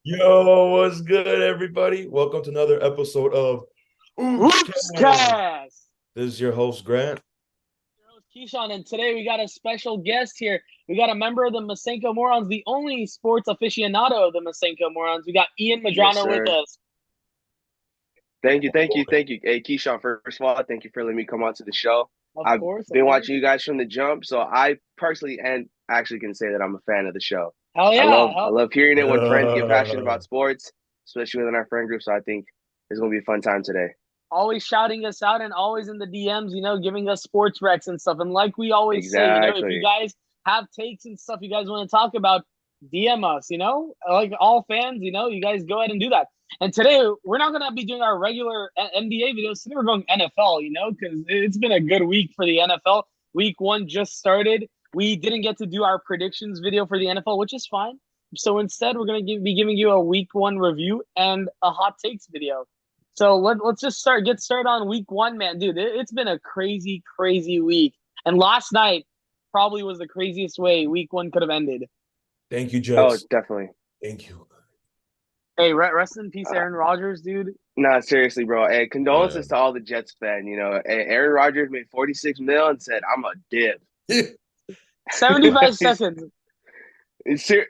Yo, what's good, everybody? Welcome to another episode of Oopscast. Oopscast. This is your host, Grant. Kissan, and today we got a special guest here. We got a member of the Masenko Morons, the only sports aficionado of the Masenko Morons. We got Ian Yes, Medrano with sir. us. Thank you, thank you, thank you. Hey, Keyshawn, first of all, thank you for letting me come on to the show. Of I've course, of been course. watching you guys from the jump, so I personally and actually can say that I'm a fan of the show. Hell I yeah. love I love hearing it when friends get passionate Yeah. about sports, especially within our friend group. So I think it's gonna be a fun time today. Always shouting us out and always in the DMs, giving us sports recs and stuff. And like we always say, if you Exactly. guys have takes and stuff you guys want to talk about, DM us, like all fans, you guys go ahead and do that. And today we're not going to be doing our regular NBA videos. Today we're going NFL, because it's been a good week for the NFL. Week one just started. We didn't get to do our predictions video for the NFL, which is fine. So instead, we're going to be giving you a week one review and a hot takes video. So let's just get started on week one, man. Dude, it's been a crazy, crazy week. And last night probably was the craziest way week one could have ended. Thank you, Oh, Jets. definitely. Thank you. Hey, rest in peace, Uh, Aaron Rodgers, dude. nah, seriously, bro. Hey, Yeah. condolences to all the Jets fan. Aaron Rodgers made 46 mil and said, "I'm a dip." 75 seconds.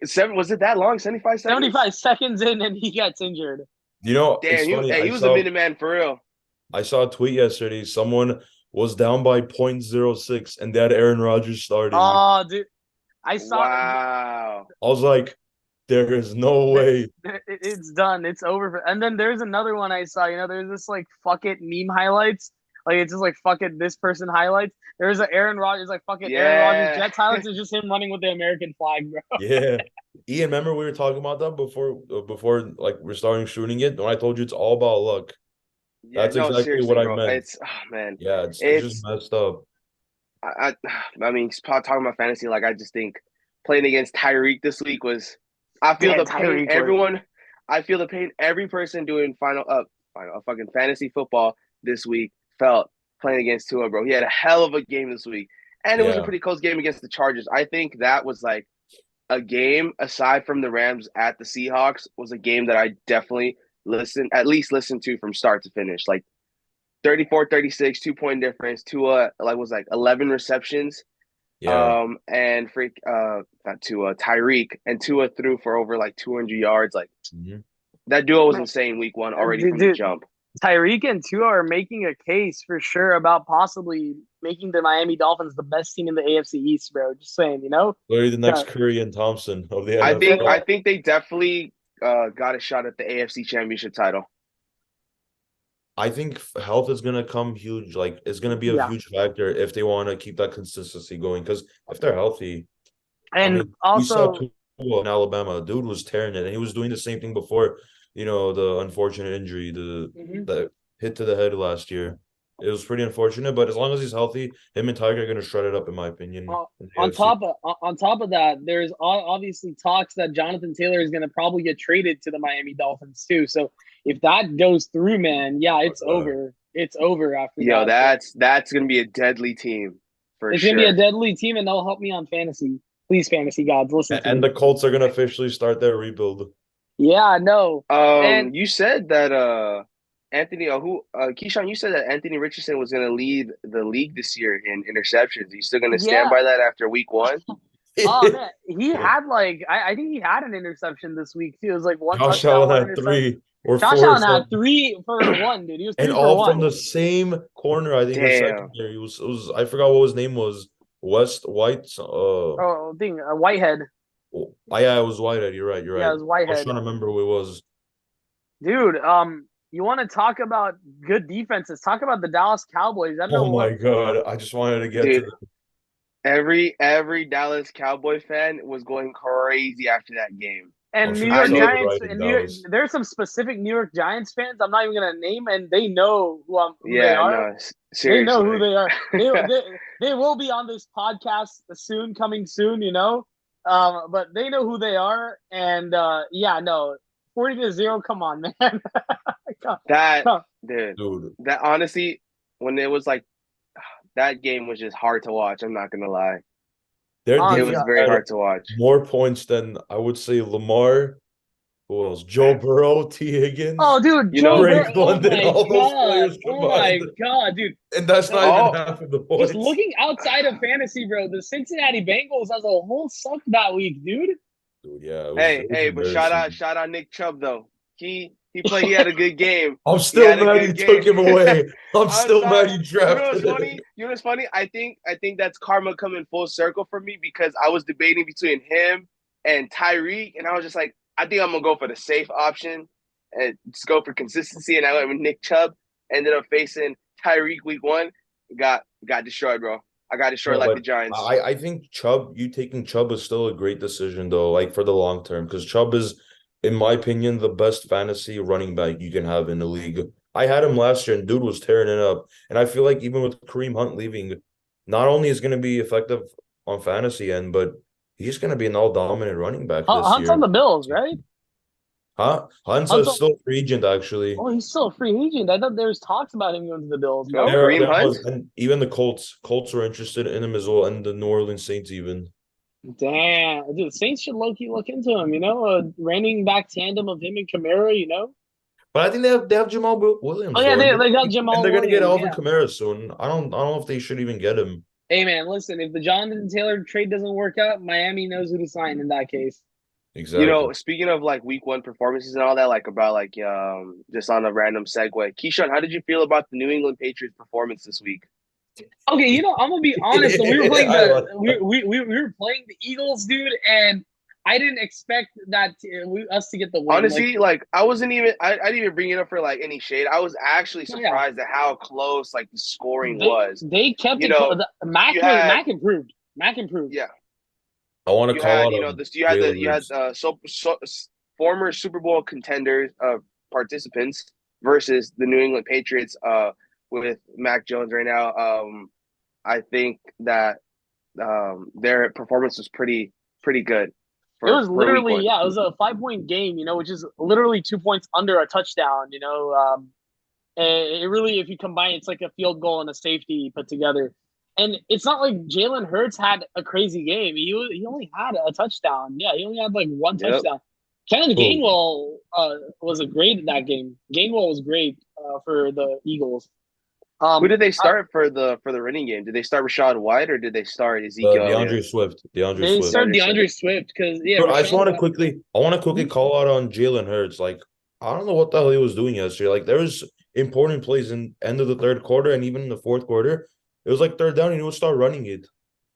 Seven, was it that long? 75 seconds? 75 seconds in and he gets injured. It's Damn, funny. he I was a saw minute man for real. I saw a tweet yesterday. Someone was down by .06 and they had Aaron Rodgers starting. Oh, dude. I saw Wow. I was like, there is no way. it's done. It's over. And then there's another one I saw. There's this like fuck it meme highlights. Like it's just like fuck it this person highlights. There's an Aaron Rodgers like fuck it Aaron Rodgers Yeah. Jets highlights. It's just him running with the American flag, bro. Yeah. Ian, remember we were talking about that before like we're starting shooting it? When I told you it's all about luck. Yeah, That's no, exactly what seriously, I bro. meant. It's oh man. Yeah, it's just It's messed up. I mean, talking about fantasy, like I just think playing against Tyreek this week was I feel Damn, the pain Tyreek was. everyone I feel the pain every person doing final fucking fantasy football this week felt playing against Tua, bro. He had a hell of a game this week. And it was a Yeah. pretty close game against the Chargers. I think that was like a game aside from the Rams at the Seahawks was a game that I definitely at least listened to from start to finish. Like 34-36, 2 point difference. Tua was like 11 receptions. Yeah. And not Tua, Tyreek and Tua threw for over like 200 yards. Like Mhm. that duo was insane week one already from the Dude, jump. Tyreek and Tua are making a case for sure about possibly making the Miami Dolphins the best team in the AFC East, bro. Just saying, Literally the Yeah. next Curry and Thompson of the Uh, I NFL. think they definitely got a shot at the AFC championship title. I think health is gonna come huge. Like it's gonna be a yeah. huge factor if they want to keep that consistency going. Because if they're healthy, I And mean, we saw also, Tua in Alabama. Dude was tearing it, and he was doing the same thing before. The unfortunate injury, mhm. the hit to the head last year. It was pretty unfortunate, but as long as he's healthy, him and Tiger are gonna shred it up, in my opinion, uh, in the on AFC. top of on top of that, there's obviously talks that Jonathan Taylor is going to probably get traded to the Miami Dolphins too. So if that goes through, man, yeah, it's Uh, over. It's over after Yo, that. So that's gonna be a deadly team for it's going to be a sure. deadly team, and they'll help me on fantasy. Please, fantasy gods, listen to and me. the Colts are gonna officially start their rebuild. Yeah, no, and You said that Anthony Keyshawn, you said that Anthony Richardson was gonna lead the league this year in interceptions. Are you still gonna stand yeah. by that after week one? Oh man, he had like I think he had an interception this week too. It was like one Josh touchdown, Allen one had interception. three or Josh four or Allen had something. 3 for 1, dude. He was And 3 for all from one. the same corner, I think, or Damn. secondary. It was I forgot what his name was. West White. Oh, thing, Whitehead. Yeah, it was Whitehead. You're right. You're Yeah, right. it was I was Whitehead. trying to remember who it was. Dude, you want to talk about good defenses? Talk about the Dallas Cowboys. I don't know Oh what. my God. I just wanted to get to Dude, every Dallas Cowboy fan was going crazy after that game. I'm And New sure you I York saw knew it Giants right in and Dallas. there's some specific New York Giants fans I'm not even gonna name, and they know who they yeah, are. no, They know who seriously. they are. They will be on this podcast soon, coming soon, But they know who they are, and yeah, no, 40-0. Come on, man. come, That come. dude, Dude, that honestly, when it was like that game was just hard to watch, I'm not gonna lie. their Oh It was defense yeah, very had hard to watch. more points than I would say Lamar Who else? Joe Burrow, T. Oh, Higgins, dude, You Joe know, Burrow. Drake Oh London, my all those god. players Oh my combined. god, dude. And that's not even all half of the Just points. looking outside of fantasy, bro, the Cincinnati Bengals as a whole sucked that week, dude. Dude, yeah, hey, it was hey, but embarrassing. shout out Nick Chubb though. He had a good game. I'm He still had a mad good you took game. him away. I'm I'm still sorry. mad you You know what's drafted him. funny? You know what's funny? I think that's karma coming full circle for me because I was debating between him and Tyreek, and I was just like, I think I'm gonna go for the safe option and just go for consistency. And I went with Nick Chubb. Ended up facing Tyreek week one. Got destroyed, bro. I got destroyed No, like the but Giants. I think you taking Chubb is still a great decision though, like for the long term, because Chubb is, in my opinion, the best fantasy running back you can have in the league. I had him last year and dude was tearing it up. And I feel like even with Kareem Hunt leaving, not only is going to be effective on fantasy end, but he's going to be an all dominant running back this Hunt's on year. the Bills, right? Huh? Hunt's Hunt's a on. still free agent actually. Oh, he's still a free agent. I thought there was talks about him going to the Bills. So No. Kareem There Hunt. was, and even the Colts were interested in him as well, and the New Orleans Saints even. Damn, dude, the Saints should low key look into him. You know, a running back tandem of him and Kamara. You know. But I think they have Jamal Oh Williams yeah, though, they got and Jamal they're gonna get Williams. Alvin Yeah. Kamara soon. I don't know if they should even get him. Hey man, listen, if the Jonathan Taylor trade doesn't work out, Miami knows who to sign in that case. You Exactly. know, speaking of like week one performances and all that, like about like just on a random segue, Keyshawn, how did you feel about the New England Patriots performance this week? Okay, you know, I'm gonna be honest. So we were playing I the like that. we were playing the Eagles, dude, and I didn't expect that us to get the win. Like, Honestly, like I didn't even bring it up for like any shade. I was actually oh, yeah, surprised at how close like the scoring they was. they kept You it. know, you had Mac improved. Mac improved. yeah, I want to you call had out this Jalen you had Hurts. former Super Bowl contenders participants versus the New England Patriots with Mac Jones right now. I think that their performance was pretty good It was for week literally, one. yeah, it was a 5 point game, you know, which is literally 2 points under a touchdown, you know. And it really, if you combine, it's like a field goal and a safety put together. And it's not like Jalen Hurts had a crazy game. He only had a touchdown. Yeah, he only had like one Yep. touchdown. Kenneth Who? Gainwell was a great in that game. Gainwell was great for the Eagles. Who did they I, start for the running game? Did they start Rashad White or did they start Ezekiel Elliott? DeAndre Swift. DeAndre they Swift. started DeAndre Swift. DeAndre Swift because yeah, Bro, Rashad White. I want to quickly Mhm. call out on Jalen Hurts. Like, I don't know what the hell he was doing yesterday. Like, there was important plays in end of the third quarter and even in the fourth quarter. It was like third down, and he would start running it.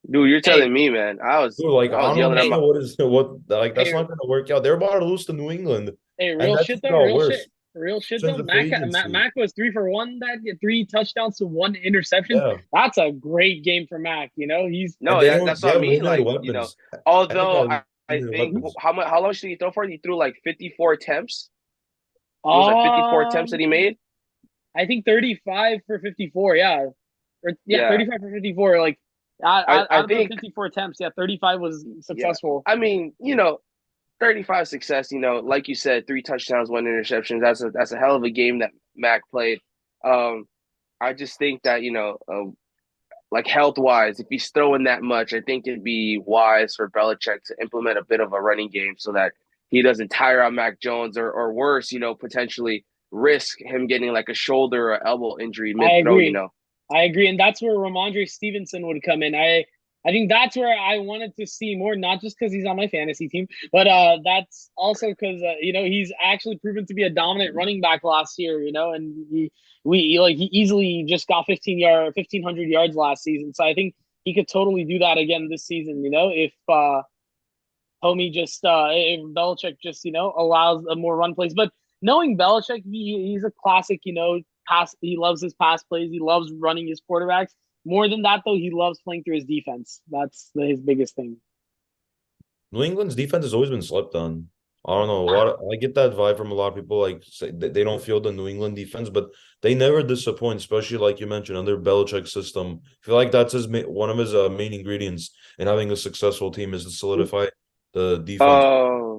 Dude, you're Hey, telling me, man. Dude, like, I I was don't yelling at hey, my understand like that's hey, not gonna work out. They're about to lose to New England, Hey, and real that shit just though, got worse real shit since though. the free agency. Mac was 3 for 1 that 3 touchdowns to 1 interception. Yeah, That's a great game for Mac. You know, he's and No, that's they what I have mean. limited Like, weapons, and they although got I limited think Mhm. weapons. how much did he throw for? He threw like 54 attempts. It was like 54 attempts that he um, made. I think 35 for 54. Yeah, or yeah, Yeah. 35 for 54. Like I out of the think 54 attempts, yeah, 35 was yeah. successful. I mean, 35 success, like you said, 3 touchdowns, 1 interception. That's a hell of a game that Mac played. Um, I just think that, like health wise, if he's throwing that much, I think it'd be wise for Belichick to implement a bit of a running game so that he doesn't tire out Mac Jones or worse, potentially risk him getting like a shoulder or elbow injury I mid throw. agree. I agree, and that's where Ramondre Stevenson would come in. I think that's where I wanted to see more, not just because he's on my fantasy team, but that's also because he's actually proven to be a dominant running back last year. And he easily just got 1,500 yards last season. So I think he could totally do that again this season. If if Belichick just allows a more run plays, but knowing Belichick, he's a classic. Pass. He loves his pass plays. He loves running his quarterbacks. More than that, though, he loves playing through his defense. That's his biggest thing. New England's defense has always been slept on. I don't know. I get that vibe from a lot of people. Like, say they don't feel the New England defense, but they never disappoint, especially like you mentioned under Belichick's system. I feel like that's one of his main ingredients in having a successful team is to solidify the defense. Uh,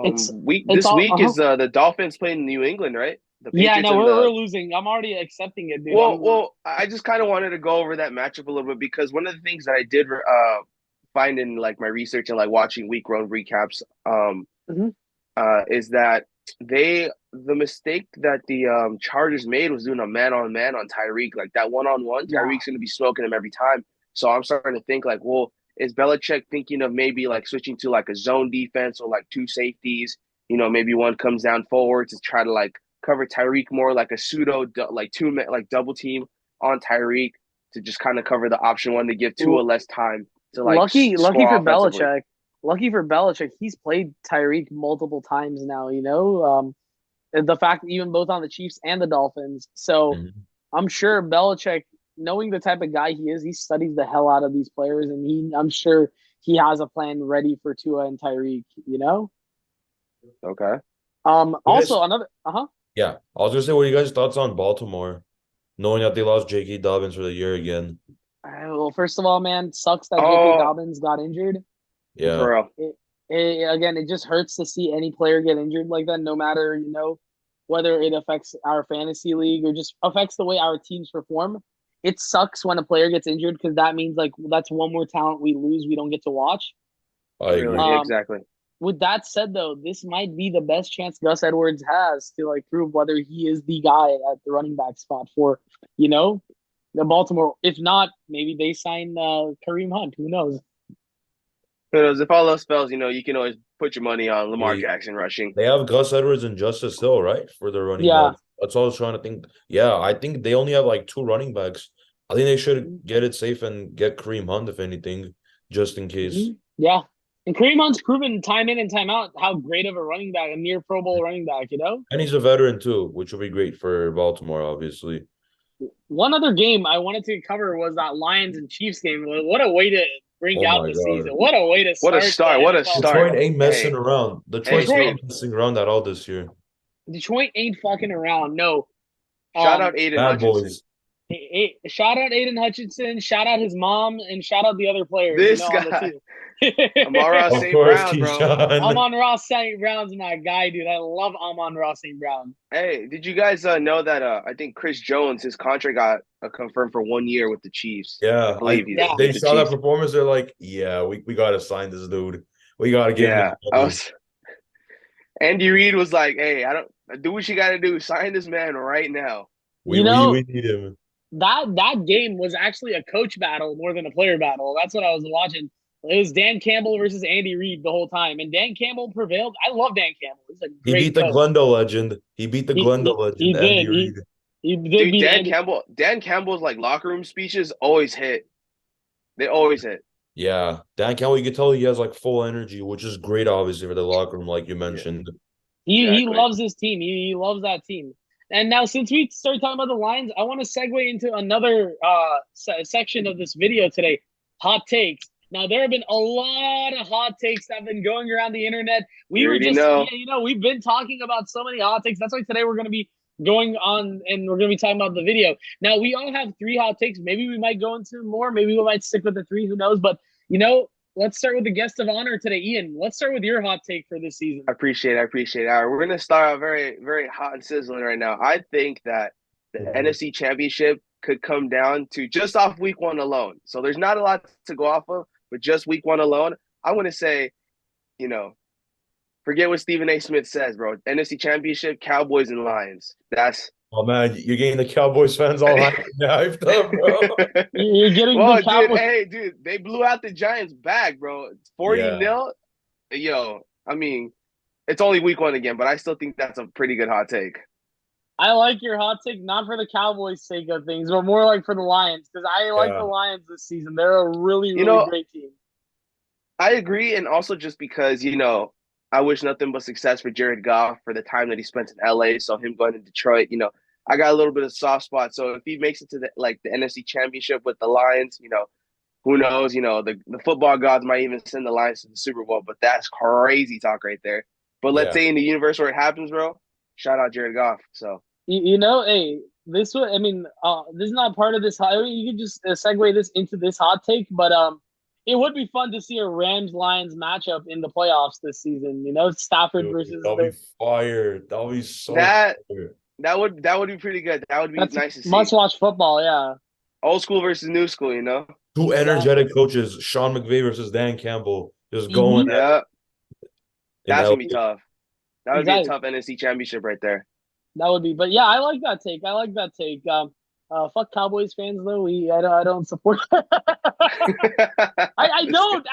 It's it's this all week is the Dolphins playing New England, right? The yeah. Patriots No, and we're the losing. I'm already accepting it, dude. well, I just kind of wanted to go over that matchup a little bit because one of the things that I did find in like my research and like watching week one recaps, Mhm. is that the mistake that the Chargers made was doing a man-on-man on Tyreek. Like that one-on-one, Yeah. Tyreek's going to be smoking him every time. So I'm starting to think like, well, is Belichick thinking of maybe like switching to like a zone defense or like two safeties? Maybe one comes down forward to try to like cover Tyreek more, like a pseudo like like double team on Tyreek to just kind of cover the option one to give Tua less time to like Lucky score for offensively. Belichick. Lucky for Belichick, he's played Tyreek multiple times now. The fact that even both on the Chiefs and the Dolphins. So Mhm. I'm sure Belichick, knowing the type of guy he is, he studies the hell out of these players, and I'm sure he has a plan ready for Tua and Tyreek. Okay. Yes. Also another. Yeah, I was gonna say, what are you guys' thoughts on Baltimore, knowing that they lost J.K. Dobbins for the year again? Well, first of all, man, sucks that J.K. Oh, Dobbins got injured. Yeah, for real. Again, it just hurts to see any player get injured like that, no matter, whether it affects our fantasy league or just affects the way our teams perform. It sucks when a player gets injured because that means like that's one more talent we lose we don't get to watch. I agree. Really, Um, exactly. with that said, though, this might be the best chance Gus Edwards has to like prove whether he is the guy at the running back spot for, the Baltimore. If not, maybe they sign Kareem Hunt. Who knows? Because if all else fails, you can always put your money on Lamar They Jackson rushing. they have Gus Edwards and Justice Hill, right, for their running Yeah. backs. That's all I was trying to think. Yeah, I think they only have like two running backs. I think they should get it safe and get Kareem Hunt, if anything, just in case. Yeah. And Kareem Hunt's proven time in and time out how great of a running back, a near Pro Bowl running back. And he's a veteran too, which will be great for Baltimore, obviously. One other game I wanted to cover was that Lions and Chiefs game. What a way to bring Oh out my the season. God. What a way to What a start the start! What a NFL start! Detroit season. ain't messing Hey, around. hey, Detroit's Detroit not messing around at all this year. Detroit ain't fucking around. No. shout out Um Aiden Bad Hutchinson. boys. Shout out Aiden Hutchinson, shout out his mom, and shout out the other players, This on the guy, team. Amara Of St. course, Brown, bro. Kishan. Amon-Ra St. Brown's my guy, dude. I love Amon-Ra St. Brown. Hey, did you guys know that I think Chris Jones, his contract got confirmed for 1 year with the Chiefs? I Yeah, believe he's Yeah. they with the saw that Chiefs. performance. They're like, yeah, we gotta sign this dude. We gotta give him Yeah, his I money. was. Andy Reid was like, "Hey, I don't do what you got to do. Sign this man right now." We You we know, we need him. that game was actually a coach battle more than a player battle. That's what I was watching. It was Dan Campbell versus Andy Reid the whole time, and Dan Campbell prevailed. I love Dan Campbell. He's a He beat great the coach. Glendale legend. He beat the Glendale He legend, Andy did. Reid. He did Dude, beat Andy. Dan Campbell's like locker room speeches always hit. They always hit. Yeah, Dan Campbell, you can tell he has like full energy, which is great, obviously, for the locker room, like you Yeah, mentioned. He exactly. loves his team. He loves that team. And now, since we started talking about the Lions, I want to segue into another section of this video today: hot takes. Now, there have been a lot of hot takes that have been going around the internet. We You were already just, know. we've been talking about so many hot takes. That's why today we're going to be going on and we're going to be talking about the video. Now, we all have three hot takes. Maybe we might go into more. Maybe we might stick with the three. Who knows? But, let's start with the guest of honor today. Ian, let's start with your hot take for this season. I appreciate it. All right, we're gonna start out very, very hot and sizzling right now. I think that the NFC Championship could come down to just off week one alone. So there's not a lot to go off of, but just week one alone, I want to say, forget what Stephen A. Smith says, bro. NFC Championship, Cowboys and Lions. That's Oh man, you're getting the Cowboys fans all hyped up, bro. You're getting well, the Cowboys. dude, they blew out the Giants back, bro. It's 40-0. Yo, I mean, it's only week one again, but I still think that's a pretty good hot take. I like your hot take, not for the Cowboys' sake of things, but more like for the Lions, because I like the Lions this season. They're a really, really great team. I agree, and also just because, I wish nothing but success for Jared Goff for the time that he spent in LA. So him going to Detroit, I got a little bit of soft spot. So if he makes it to the NFC Championship with the Lions, who knows? The football gods might even send the Lions to the Super Bowl, but that's crazy talk right there. But let's say in the universe where it happens, bro, shout out Jared Goff. So hey, this is not part of this. You can just segue this into this hot take, but it would be fun to see a Rams Lions matchup in the playoffs this season. Stafford versus that'll be fire. That'll be so that fire. that would be pretty good. That would be nice to see. Must watch football, yeah. Old school versus new school, Two energetic coaches, Sean McVay versus Dan Campbell, just going at it. Yeah, that's LA. gonna be tough. That would be a Exactly. tough NFC championship right there. That would be, but yeah, I like that take. I like that take. Fuck Cowboys fans though. I don't support. I don't,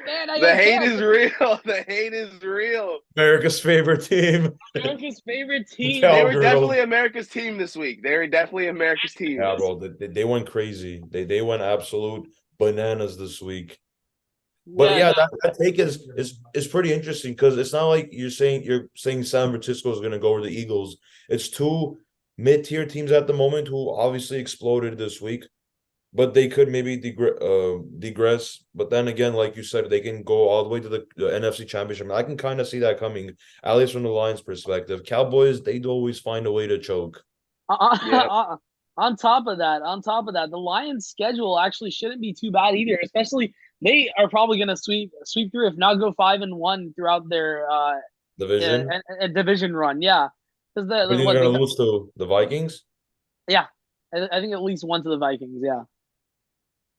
man. The I hate can't. is real. The hate is real. America's favorite team. America's favorite team. They were Cowgirls. definitely America's team this week. They were definitely America's team. Yeah, bro. They went crazy. They went absolute bananas this week. But yeah, No. that take is pretty interesting because it's not like you're saying San Francisco is gonna go over the Eagles. It's two mid-tier teams at the moment who obviously exploded this week, but they could maybe digress. But then again, like you said, they can go all the way to the NFC Championship. I can kind of see that coming, at least from the Lions' perspective. Cowboys, they'd always find a way to choke. Yeah. On top of that, the Lions' schedule actually shouldn't be too bad either. Especially they are probably going to sweep through, if not go 5-1 throughout their Division. division run. Yeah, because But they're gonna lose to the Vikings. yeah, I think at least one to the Vikings. Yeah,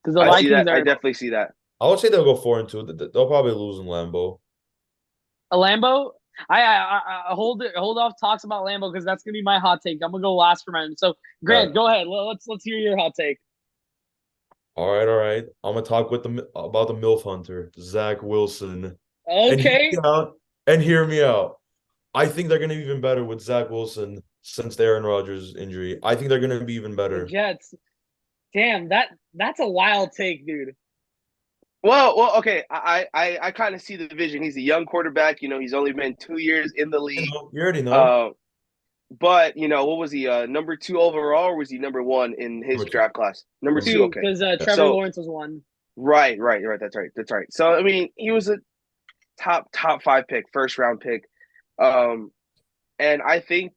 because the I see Vikings that. I are definitely see that. I would say they'll go 4-2. They'll probably lose in Lambeau. a Lambo. I hold off talks about Lambo because that's gonna be my hot take. I'm gonna go last for mine. So Grant, go ahead. Let's hear your hot take. All right. I'm gonna talk about the MILF Hunter, Zach Wilson. Okay. And hear me out. I think they're gonna be even better with Zach Wilson since the Aaron Rodgers injury. I think they're gonna be even The better. Jets. Damn, that's a wild take, dude. Well, okay. I kind of see the vision. He's a young quarterback. He's only been 2 years in the league. You already know. But what was he? Number 2 overall, or was he number 1 in his draft class? Number 2. Okay, because Trevor Lawrence was one. Right. That's right. So I mean, he was a top 5 pick, first round pick. And I think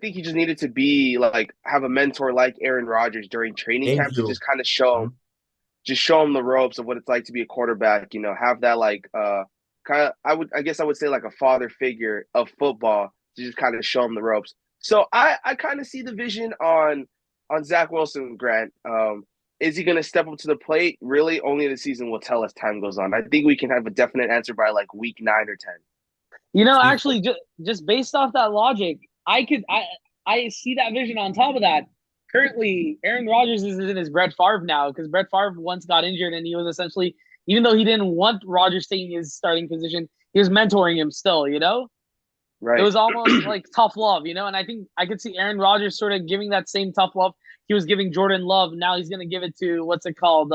he just needed to be like have a mentor like Aaron Rodgers during training camp to just kind of show him the ropes of what it's like to be a quarterback. Have that like kind of I guess I would say like a father figure of football to just kind of show him the ropes. So I kind of see the vision on Zach Wilson, Grant. Is he going to step up to the plate? Really, only the season will tell as time goes on. I think we can have a definite answer by like week 9 or 10. Actually, just based off that logic, I see that vision. On top of that, currently Aaron Rodgers is in his Brett Favre now because Brett Favre once got injured and he was essentially, even though he didn't want Rodgers taking his starting position, he was mentoring him still. Right. It was almost like tough love, and I think I could see Aaron Rodgers sort of giving that same tough love he was giving Jordan Love. Now he's going to give it to what's it called?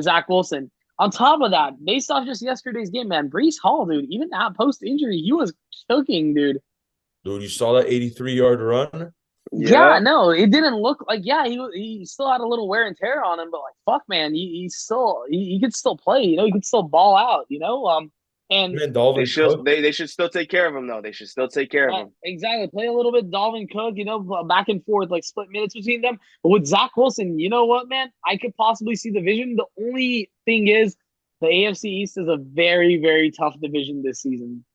Zach Wilson. On top of that, based off just yesterday's game, man, Breece Hall, dude, even that post injury, he was cooking, dude. Dude, you saw that 83-yard run? Yeah, no, it didn't look like. Yeah, he still had a little wear and tear on him, but like, fuck, man, he could still play. He could still ball out. And they should still take care of him, though. They should still take care of him. Exactly. Play a little bit Dalvin Cook, back and forth, like split minutes between them. But with Zach Wilson, you know what, man? I could possibly see the vision. The only thing is the AFC East is a very, very tough division this season.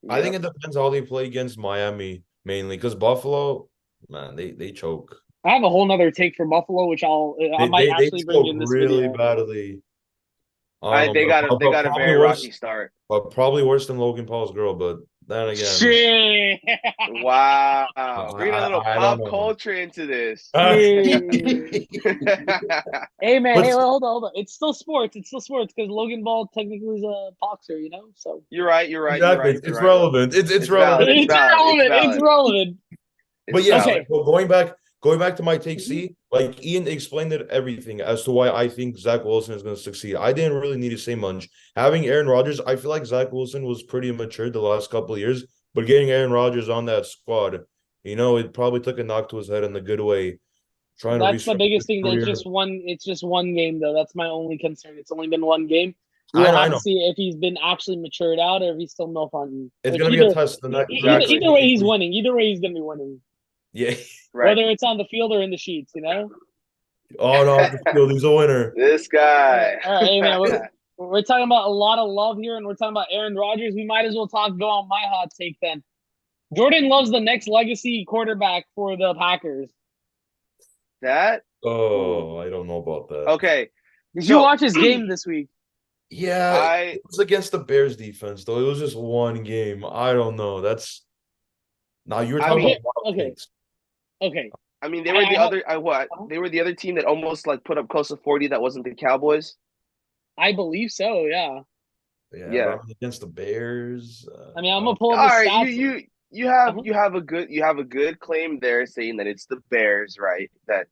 I think it depends how they play against Miami, mainly, because Buffalo, man, they choke. I have a whole nother take for Buffalo, which I might actually bring in this really video. Badly. They got a very rocky start. But probably worse than Logan Paul's girl, but then again. Shit. Wow. Bring a little pop culture into this. Hey, man. Hold on. It's still sports because Logan Paul technically is a boxer, So You're right. Exactly. It's relevant. It's relevant. It's relevant. But yeah, so going back to my take C, like Ian explained it everything as to why I think Zach Wilson is going to succeed. I didn't really need to say much. Having Aaron Rodgers, I feel like Zach Wilson was pretty immature the last couple of years, but getting Aaron Rodgers on that squad, it probably took a knock to his head in the good way. That's the biggest thing. It's just one game though. That's my only concern. It's only been one game. We'll have to see if he's been actually matured out or if he's still milf hunting. It's going to be a test. Either way, he's winning. Either way, he's going to be winning. Yeah. Right. Whether it's on the field or in the sheets, Oh, no, the field. He's a winner. This guy. All right, hey, man. We're talking about a lot of love here, and we're talking about Aaron Rodgers. We might as well go on my hot take then. Jordan Love's the next legacy quarterback for the Packers. That? Oh, I don't know about that. Okay. Did you watch his game this week? Yeah, I it was against the Bears defense, though. It was just one game. I don't know. That's now you were I talking mean Okay, about wild okay, takes. okay. I mean they I, were I the have. other I what? uh They were the other team that almost like put up close to 40 that wasn't the Cowboys. I believe so. Yeah. Yeah, but Yeah. I mean, against the Bears, I mean, I'm I gonna don't. pull up All the right, stats. you have Uh-huh. you have a good claim there saying that it's the Bears, right? That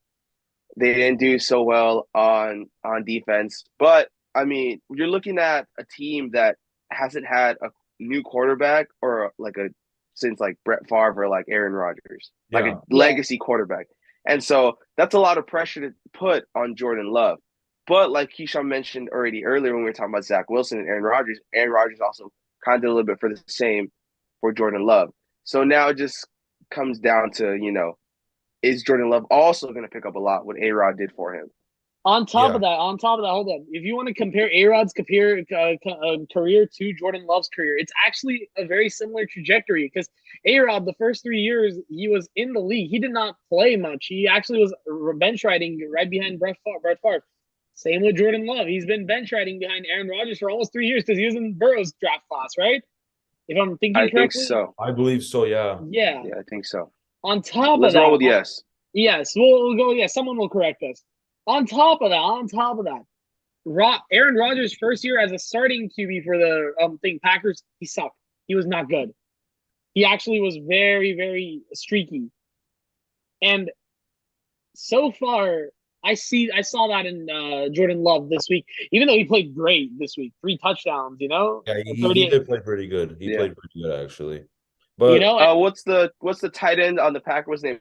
they didn't do so well on defense. But I mean, you're looking at a team that hasn't had a new quarterback or like a since like Brett Favre or like Aaron Rodgers, like a Yeah, Yeah. legacy quarterback. And so that's a lot of pressure to put on Jordan Love. But like Keyshawn mentioned already earlier when we were talking about Zach Wilson and Aaron Rodgers also kind of did a little bit for the same for Jordan Love. So now it just comes down to, is Jordan Love also going to pick up a lot what A Rod did for him? yeah. On top of that, hold on. If you want to compare A-Rod's career to Jordan Love's career, it's actually a very similar trajectory because A-Rod, the first 3 years he was in the league, he did not play much. He actually was bench riding right behind Brett Favre. Same with Jordan Love. He's been bench riding behind Aaron Rodgers for almost 3 years because he was in Burrow's draft class, right? If I'm thinking I think correctly. so. I believe so. Yeah, Yeah. Yeah, I think so. On top of Let's roll that, with yes. yes, we'll go. Yeah, someone will correct us. On top of that, Aaron Rodgers' first year as a starting QB for the Packers, he sucked. He was not good. He actually was very, very streaky. And so far, I saw that in Jordan Love this week. Even though he played great this week, 3 touchdowns, yeah. He 38, did play pretty good. He Yeah. played pretty good actually. you But know, What's the tight end on the Packers name?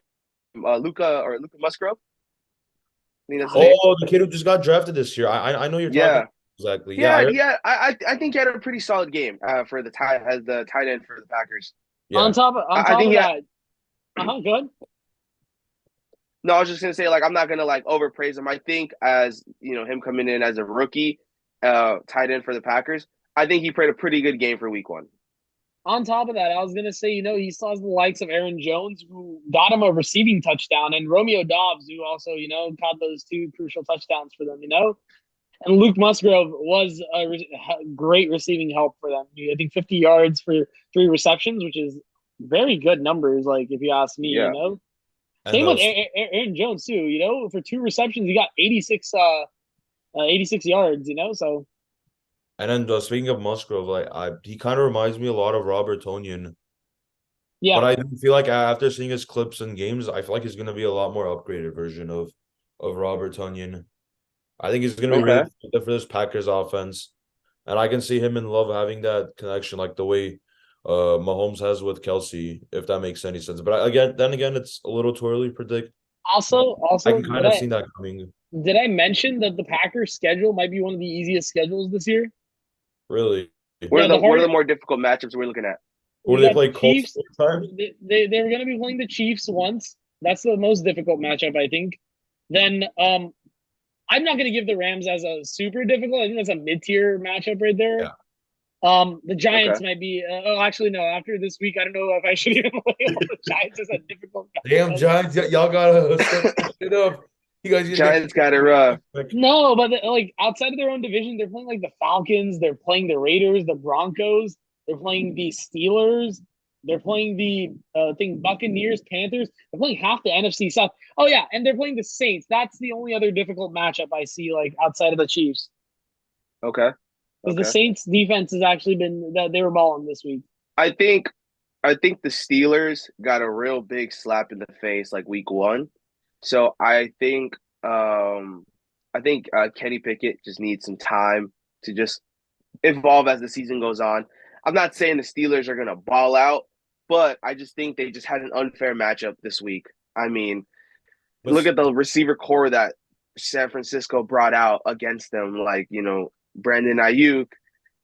Luca Musgrove? I think that's his name. oh, the kid who just got drafted this year. I know you're talking Yeah. about exactly. He Yeah, had, yeah, I think he had a pretty solid game for the tight end for the Packers. yeah. on I top think of he had, that, good. no, I was just gonna say like I'm not gonna like overpraise him. I think as him coming in as a rookie, tight end for the Packers, I think he played a pretty good game for Week 1. On top of that, I was gonna say, he still has the likes of Aaron Jones, who got him a receiving touchdown, and Romeo Dobbs, who also, caught those 2 crucial touchdowns for them, And Luke Musgrove was a great receiving help for them. I think 50 yards for 3 receptions, which is very good numbers, like if you ask me, Yeah. And Same with Aaron Jones too. For 2 receptions, he got 86 yards. So then speaking of Musgrove, like he kind of reminds me a lot of Robert Tonyan. But yeah, I do feel like after seeing his clips and games, I feel like he's gonna be a lot more upgraded version of Robert Tonyan. I think he's gonna be really Okay. good for this Packers offense, and I can see him and Love having that connection, like the way Mahomes has with Kelsey, if that makes any sense. But then again, it's a little too early to predict. I also can kind of see that coming. did I mention that the Packers schedule might be one of the easiest schedules this year? Really, What are Yeah, the the what are hard the more difficult matchups we're looking at? who you do they got play? Colts Chiefs. this time? They're going to be playing the Chiefs once. That's the most difficult matchup, I think. Then I'm not going to give the Rams as a super difficult. I think that's a mid-tier matchup right there. Yeah. The Okay. Giants might be. Actually, no. After this week, I don't know if I should even label the Giants as a difficult Damn matchup. Giants, y'all gotta step it up. You guys need to get Giants got it rough. No, but like outside of their own division, they're playing like the Falcons. They're playing the Raiders, the Broncos. They're playing the Steelers. They're playing the Buccaneers, Panthers. They're playing half the NFC South. Oh yeah, and they're playing the Saints. That's the only other difficult matchup I see, like outside of the Chiefs, Okay. because the Okay. Saints defense has actually been that they were balling this week. I think I think the Steelers got a real big slap in the face like Week 1. So I think Kenny Pickett just needs some time to just evolve as the season goes on. I'm not saying the Steelers are gonna ball out, but I just think they just had an unfair matchup this week. I mean, look Let's at the receiver core that San Francisco brought out against them, like, Brandon Ayuk,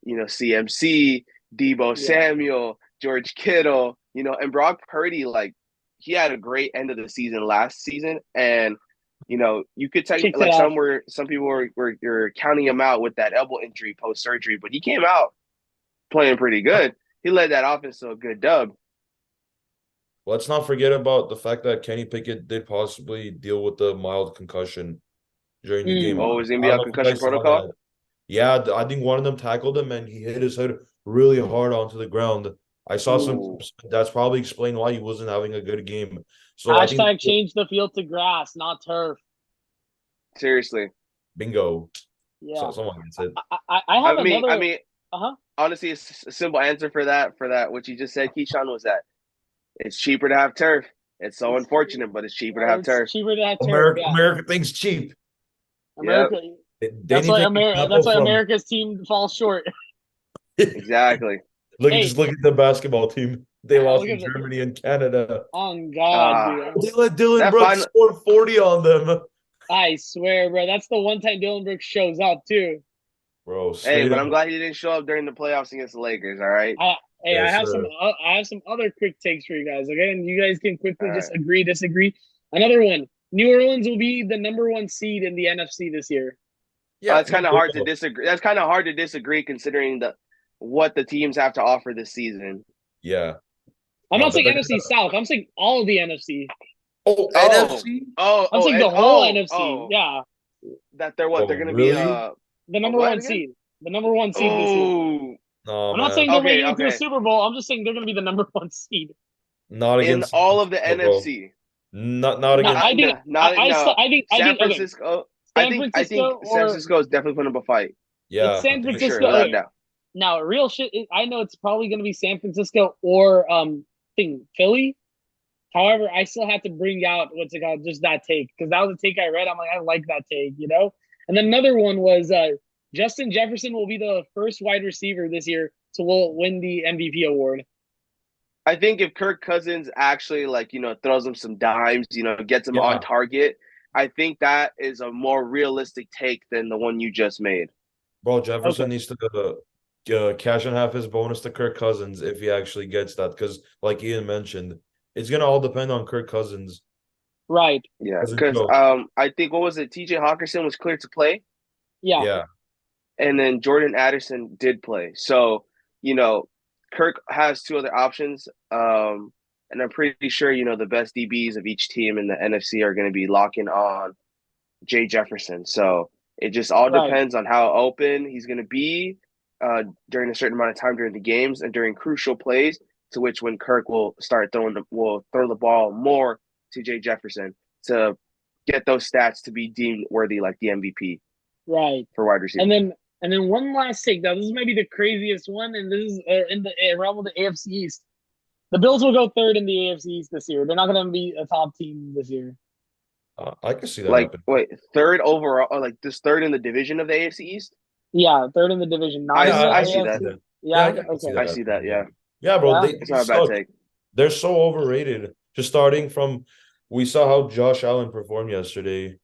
CMC, Debo Yeah, Samuel, George Kittle, and Brock Purdy, like, he had a great end of the season last season. And, you could tell, kicked it like, off. some people were counting him out with that elbow injury post surgery, but he came out playing pretty good. He led that offense to a good dub. let's not forget about the fact that Kenny Pickett did possibly deal with the mild concussion during the game. Mm. Oh, is he gonna I be don't on know if you concussion guys saw protocol? that. Yeah, I think one of them tackled him and he hit his head really hard onto the ground. I saw some Ooh, clips. That's probably explained why he wasn't having a good game. So I think Hashtag change the field to grass, not turf. seriously. bingo. So Yeah. someone gets it. I have I another. mean, Uh-huh. honestly, a simple answer for that, what you just said, Keyshawn, was that it's cheaper to have turf. It's so It's unfortunate, but it's cheaper to have it's turf. cheaper to have turf. America, Yeah. America thinks cheap. Yep, America. They That's need why to take an America. That's example why from. America's team falls short. exactly. Hey, Just look at the basketball team. They lost look to at the. Germany and Canada. On God, Uh dude. They let Dylan that Brooks final score 40 on them. I swear, bro. That's the one time Dylan Brooks shows up too. Bro, hey, straight but up. I'm glad he didn't show up during the playoffs against the Lakers, all right? I Hey, Yes, sir. I have some other quick takes for you guys. Okay, and you guys can All quickly just right. agree, disagree. Another one. New Orleans will be the number one seed in the NFC this year. Yeah, It's no, kind of hard to disagree. That's kind of hard to disagree considering the what the teams have to offer this season. yeah. I'm No, not but saying they're NFC gonna. South. I'm saying all of the NFC. Oh, Oh, NFC? I'm saying the and whole NFC. oh, Yeah, that they're what? They're Oh, gonna be really? the a number what one again? seed. The number one seed this year. Oh, No, I'm not saying man. they're making okay, it to the okay. Super Bowl. I'm just saying they're going to be the number one seed. Not In against San all of the Francisco, bro. NFC, Not No, against. I think no. I San think okay, Francisco. San I think Francisco San or Francisco is definitely putting up a fight it's Yeah, San for they sure, Francisco. without a Okay, doubt. now real shit. I know it's probably going to be San Francisco or thing Philly. However, I still have to bring out what's it called, just that take because that was a take I read. I'm like, I like that take, you know. And then another one was Justin Jefferson will be the first wide receiver this year to will win the MVP award. I think if Kirk Cousins actually throws him some dimes, gets him on yeah, target, I think that is a more realistic take than the one you just made. bro. Okay, Jefferson needs to cash and have his bonus to Kirk Cousins if he actually gets that. Because, like Ian mentioned, it's gonna all depend on Kirk Cousins. right, Yeah, Doesn't because show. I think what was it? T.J. Hawkinson was cleared to play, yeah, Yeah, and then Jordan Addison did play. So you know, Kirk has two other options, and I'm pretty sure the best DBs of each team in the NFC are going to be locking on Jay Jefferson. So it just all right. depends on how open he's going to be during a certain amount of time during the games and during crucial plays. To which when Kirk will throw the ball more to Jay Jefferson to get those stats to be deemed worthy like the MVP Right. for wide And receiver. then one last take. Now this is maybe the craziest one, and this is in the realm of the AFC East. The Bills will go third in the AFC East this year. They're not going to be a top team this year. I can see that Like happen. wait, third overall, or like this third in the division of the AFC East. Yeah, third in the division, not in the Yeah, I I see can see that. AFC. that. Yeah, Yeah. I can see Okay. that I see that. happening. Yeah, Yeah, yeah, bro. Yeah. it's They not a bad suck. take. They're so overrated. Just starting from, we saw how Josh Allen performed yesterday.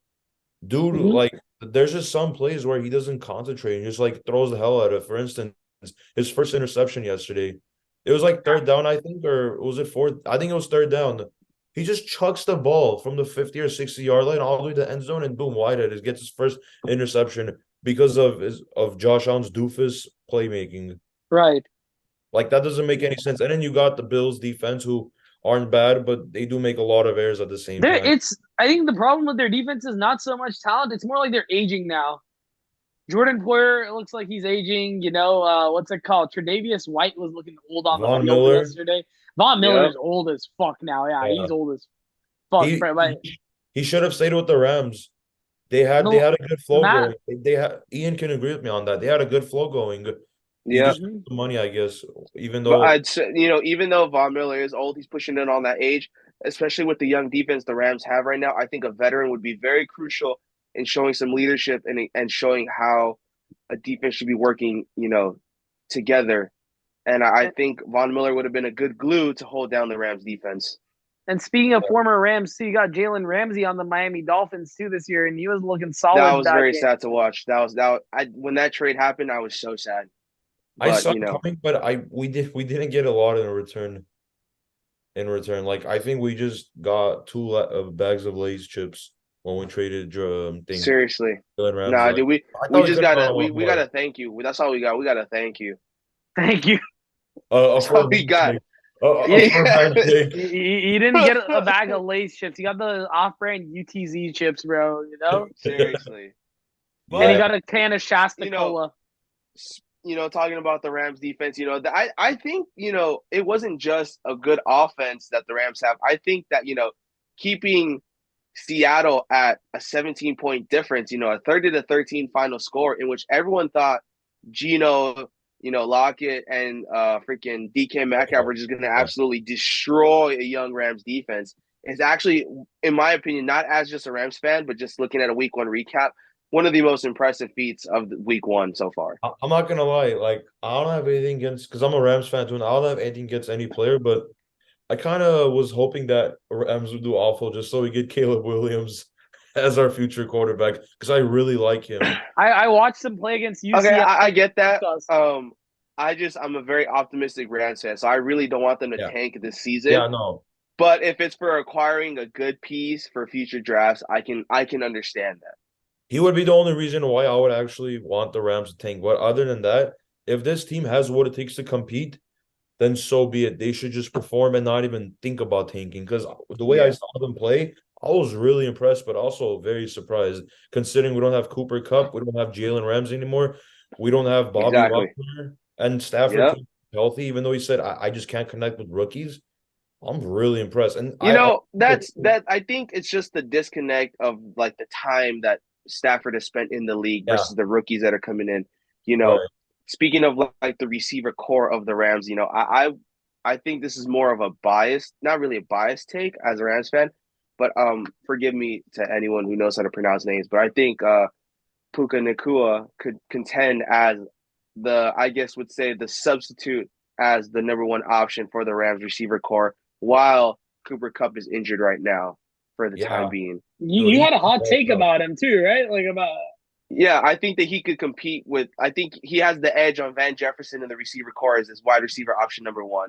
Dude, Hmm. like, there's just some plays where he doesn't concentrate and just like throws the hell out of it. For instance, his first interception yesterday, it was like third down, I think, or was it fourth? I think it was third down. He just chucks the ball from the 50 or 60-yard line all the way to the end zone and boom, wide it. Gets his first interception because of Josh Allen's doofus playmaking. Right. Like that doesn't make any sense. And then you got the Bills defense who aren't bad, but they do make a lot of errors at the same There, time. it's. I think the problem with their defense is not so much talent. It's more like they're aging now. Jordan Poyer, it looks like he's aging. You know, what's it called? Tre'Davious White was looking old on the Von field Miller, yesterday. Von Miller Yep. is old as fuck now. Yeah, yeah. he's old as fuck. He, But he should have stayed with the Rams. They no, had a good flow Matt. going. They had Ian can agree with me on that. They had a good flow going. He Yeah. just Hmm. the money, I guess. Even But though even though Von Miller is old, he's pushing in on that age, especially with the young defense the Rams have right now. I think a veteran would be very crucial in showing some leadership and showing how a defense should be working, together. And I think Von Miller would have been a good glue to hold down the Rams defense. And speaking of former Rams, too, you got Jalen Ramsey on the Miami Dolphins too this year, and he was looking That solid was that very game. sad to watch. When that trade happened, I was so sad. I But saw it coming, but we didn't get a lot in return. In return, like I think we just got two bags of Lay's chips when we traded thing seriously, Jalen Ramsey. nah, Like dude, we I we thought we just could have gotta gotten a lot we more. gotta thank you. That's all we got. We gotta thank you. Thank you. A That's all firm we got. handshake. A He, firm Yeah. handshake. he didn't get a bag of Lay's chips. He got the off-brand UTZ chips, bro. You know, Seriously. and he Yeah, But got a can of Shasta you know, Cola. talking about the Rams defense, I think, it wasn't just a good offense that the Rams have. I think that, keeping Seattle at a 17-point difference, a 30-13 final score in which everyone thought Geno, Lockett and freaking DK Metcalf were just going to Yeah. absolutely destroy a young Rams defense is actually, in my opinion, not as just a Rams fan, but just looking at a week one recap, one of the most impressive feats of the week one so far. I'm not gonna lie, like I don't have anything against because I'm a Rams fan too, and I don't have anything against any player, but I kind of was hoping that Rams would do awful just so we get Caleb Williams as our future quarterback because I really like him. I watched them play against Okay, UCF. I get that. I'm a very optimistic Rams fan, so I really don't want them to Yeah, tank this yeah, season. no. But if it's for acquiring a good piece for future drafts, I can understand that. He would be the only reason why I would actually want the Rams to tank. But other than that, if this team has what it takes to compete, then so be it. They should just perform and not even think about tanking. Because the way I Yeah, saw them play, I was really impressed, but also very surprised considering we don't have Cooper Cup, we don't have Jalen Ramsey anymore, we don't have Bobby exactly. Wagner, and Stafford Yep. came healthy, even though he said, I just can't connect with rookies. I'm really impressed. And I That's I think it's just the disconnect of like the time that Stafford has spent in the league yeah, versus the rookies that are coming in. You know, right. speaking of like the receiver core of the Rams, I think this is more of a biased, not really a biased take as a Rams fan, but forgive me to anyone who knows how to pronounce names, but I think Puka Nakua could contend as I guess would say the substitute as the number one option for the Rams receiver core while Cooper Cup is injured right now for the time Yeah, being. You dude, you he had a hot take up. about him too, right? Like about Yeah, I think that he could compete with. I think he has the edge on Van Jefferson in the receiver core as his wide receiver option number one.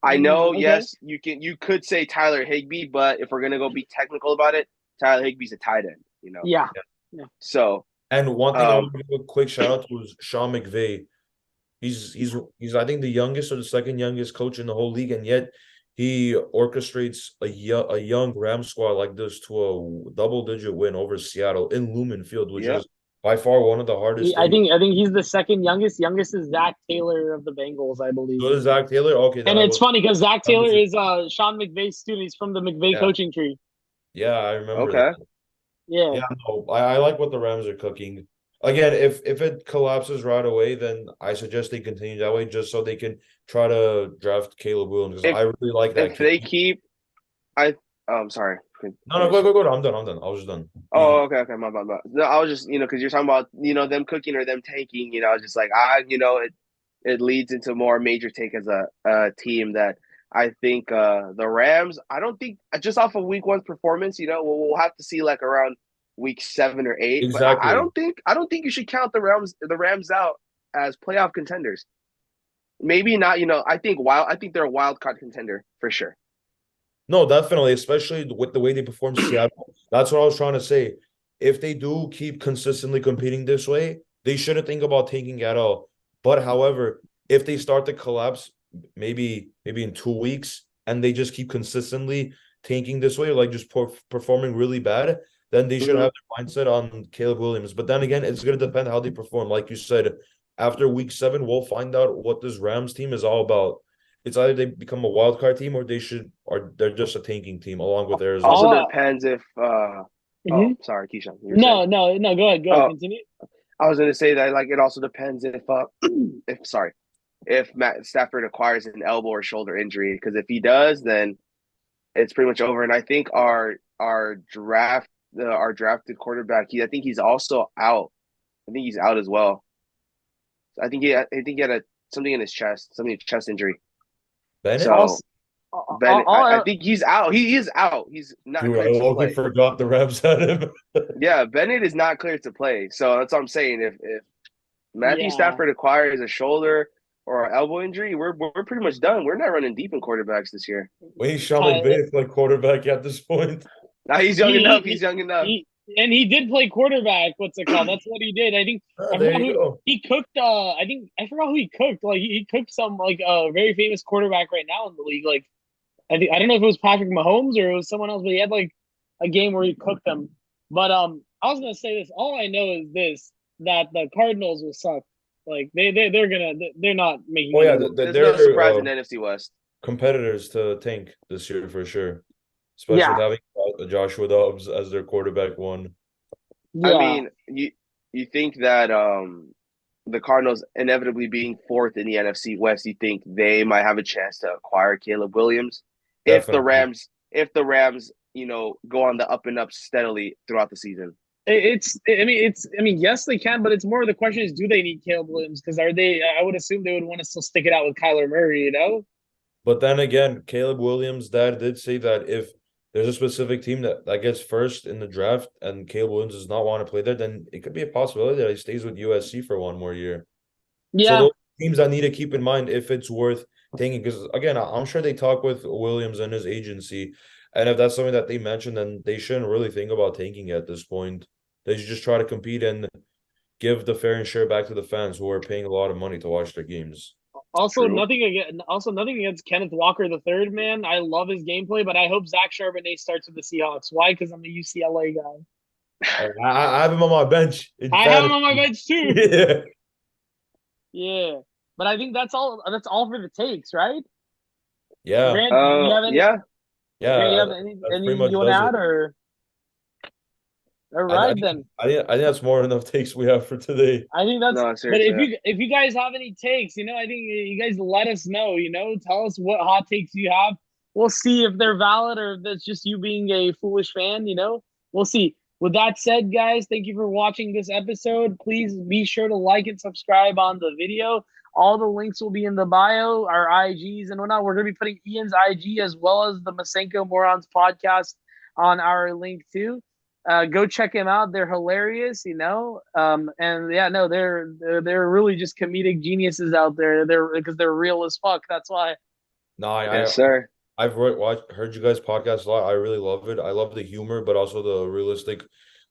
I know, okay. yes, you could say Tyler Higbee, but if we're gonna go be technical about it, Tyler Higbee's a tight end. Yeah. Yeah. So, And one thing I um, want to give a quick shout out to is Sean McVay. He's I think the youngest or the second youngest coach in the whole league, and yet he orchestrates a young Ram squad like this to a double digit win over Seattle in Lumen Field, which yeah, is by far one of the hardest I stadiums. think he's the second youngest. Youngest is Zach Taylor of the Bengals, I believe. So is Zach Taylor? Okay, then And I it's was funny because Zach I'm Taylor just is Sean McVay's student. He's from the McVay yeah, coaching tree. yeah, I remember okay. that. Yeah. Yeah, no, I like what the Rams are cooking. Again, if it collapses right away, then I suggest they continue that way just so they can try to draft Caleb Williams because If I really like that if kid. they keep, sorry, No, no, go, finish. go, go. I'm done. I was just done. Oh, okay, okay, my bad, my bad. No, I was just, because you're talking about, them cooking or them tanking, I was just like, it leads into more major take as a team that I think the Rams, I don't think just off of week one's performance, we'll have to see like around week 7 or 8, but I Exactly. don't think you should count the Rams out as playoff contenders. Maybe not, I think they're a wild card contender for sure. No, definitely, especially with the way they perform Seattle. That's what I was trying to say. If they do keep consistently competing this way, they shouldn't think about tanking at all. But however, if they start to collapse, maybe in 2 weeks, and they just keep consistently tanking this way, like just performing really bad, then they should Mm-hmm. have their mindset on Caleb Williams. But then again, it's going to depend how they perform. Like you said, after week 7, we'll find out what this Rams team is all about. It's either they become a wild card team or they're just a tanking team along with Arizona. Also Uh, depends if oh, mhm. sorry, Keyshawn, you were saying. No. Go ahead. Go ahead. Oh, Continue. I was going to say that like it also depends if if Matt Stafford acquires an elbow or shoulder injury, because if he does, then it's pretty much over. And I think our drafted quarterback, I think he's also out. I think he's out as well. I think he had something in his chest, something chest injury. Bennett? So Also, I think he's out. He is out. He's not Dude, I cleared to literally play. forgot the Rams had him. Yeah, Bennett is not cleared to play. So that's what I'm saying. If Matthew yeah. Stafford acquires a shoulder or an elbow injury, we're pretty much done. We're not running deep in quarterbacks this year. We need Sean Uh, McVay to play quarterback at this point. Now he's young enough. He's he, young enough. and he did play quarterback. What's it called? That's what he did. I think Ah, I there forgot you who go. he cooked. I think I forgot who he cooked. Like he cooked some like a very famous quarterback right now in the league. Like I don't know if it was Patrick Mahomes or it was someone else, but he had like a game where he cooked them. But I was gonna say this. All I know is this that the Cardinals will suck. Like they're not making Oh any yeah, moves. There's no they're surprise in the NFC West. competitors to tank this year for sure, especially Yeah, with having Joshua Dobbs as their quarterback one. I yeah. mean, you think that the Cardinals inevitably being fourth in the NFC West, you think they might have a chance to acquire Caleb Williams Definitely. If the Rams, go on the up and up steadily throughout the season. I mean, yes, they can, but it's more the question is, do they need Caleb Williams? Because are they? I would assume they would want to still stick it out with Kyler Murray. You know? But then again, Caleb Williams' dad did say that if there's a specific team that gets first in the draft and Caleb Williams does not want to play there, then it could be a possibility that he stays with USC for one more year. So Yeah. those teams I need to keep in mind if it's worth taking, because again, I'm sure they talk with Williams and his agency, and if that's something that they mentioned, then they shouldn't really think about taking it at this point. They should just try to compete and give the fair and share back to the fans who are paying a lot of money to watch their games. True. Nothing against Kenneth Walker the third. Man, I love his gameplay, but I hope Zach Charbonnet starts with the Seahawks. Why? Because I'm a UCLA guy. I have him on my bench in I have him on my fantasy. bench too. Yeah. Yeah, but I think that's all. That's all for the takes, right? Yeah. Grant, do you have any? Yeah. Grant, you Yeah. have any? That pretty Anything much you want to does it. add, or all I right think then? I think that's more than enough takes we have for today. I think that's. No, But seriously. if you guys have any takes, I think you guys let us know. Tell us what hot takes you have. We'll see if they're valid or if that's just you being a foolish fan. We'll see. With that said, guys, thank you for watching this episode. Please be sure to like and subscribe on the video. All the links will be in the bio, our IGs and whatnot. We're going to be putting Ian's IG as well as the Masenko Morons podcast on our link too. Go check them out. They're hilarious. And yeah, no, they're really just comedic geniuses out there. They're real as fuck. That's why. No, Yes, sir. I've heard you guys podcast a lot. I really love it. I love the humor, but also the realistic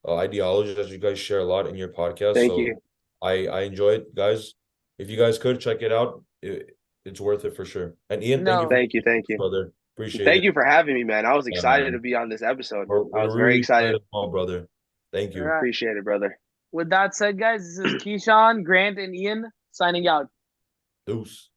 ideology that you guys share a lot in your podcast. Thank So you. I enjoy it, guys. If you guys could check it out, it's worth it for sure. And Ian, thank you for No, Thank you. Thank you. brother. Appreciate Thank it. you for having me, man. I was Yeah, excited to man. be on this episode. I We're was very really excited excited. about, brother. Thank all you. right. Appreciate it, brother. With that said, guys, this is Keyshawn, Grant, and Ian signing out. Deuce.